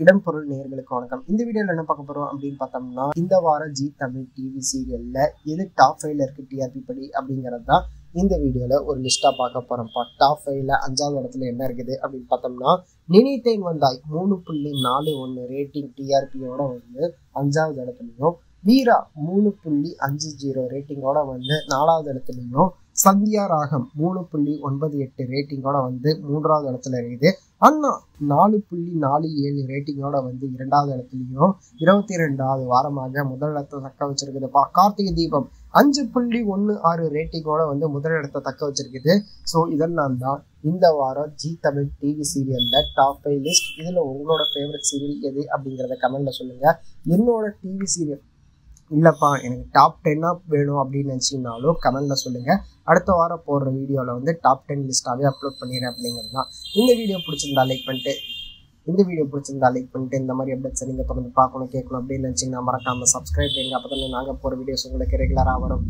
இடம் பொருள் நேயர்களுக்கு வணக்கம். இந்த வீடியோல என்ன பார்க்க போறோம் அப்படின்னு பார்த்தோம்னா, இந்த வாரம் ஜீ தமிழ் டிவி சீரியல்ல எது டாப் 5ல இருக்கு டிஆர்பி படி அப்படிங்கிறது தான் இந்த வீடியோல ஒரு லிஸ்டா பார்க்க போறோம். டாப் 5ல 5வது இடத்துல என்ன இருக்குது அப்படின்னு பார்த்தோம்னா, நினைத்தேன் வந்தாய் 3.41 ரேட்டிங் டிஆர்பியோட வந்து 5வது இடத்துலையும், வீரா 3.50 ரேட்டிங்கோட வந்து 4வது இடத்துலையும், சந்தியா ராகம் 3.98 ரேட்டிங்கோட வந்து 3வது இடத்துல இருக்குது. அண்ணா 4.47 ரேட்டிங்கோட வந்து 2வது இடத்துலையும் 22வது வாரமாக முதல் இடத்தை தக்க வச்சிருக்குதுப்பா. கார்த்திகை தீபம் 5.16 ரேட்டிங்கோட வந்து முதல் இடத்தை தக்க வச்சிருக்குது. ஸோ இதெல்லாம் தான் இந்த வாரம் ஜீ தமிழ் டிவி சீரியல்ல டாப் 5 லிஸ்ட். இதுல உங்களோட ஃபேவரட் சீரியல் எது அப்படிங்கிறத கமெண்ட்ல சொல்லுங்க. என்னோட டிவி சீரியல் இல்லைப்பா எனக்கு டாப் 10 வேணும் அப்படின்னு நினச்சிங்கனாலும் கமெண்ட்ல சொல்லுங்கள். அடுத்த வாரம் போடுற வீடியோவில் வந்து டாப் 10 லிஸ்ட்டாகவே அப்லோட் பண்ணிடுறேன் அப்படிங்கிறது தான். இந்த வீடியோ பிடிச்சிருந்தா லைக் பண்ணிட்டு இந்த மாதிரி அப்டேட்ஸ் நீங்கள் தொடர்ந்து பார்க்கணும் கேட்கணும் அப்படின்னு நினச்சிங்கன்னா மறக்காமல் சப்ஸ்கிரைப் பண்ணுங்க. அப்போ தான் நாங்கள் போகிற வீடியோஸ் உங்களுக்கு ரெகுலராக வரும்.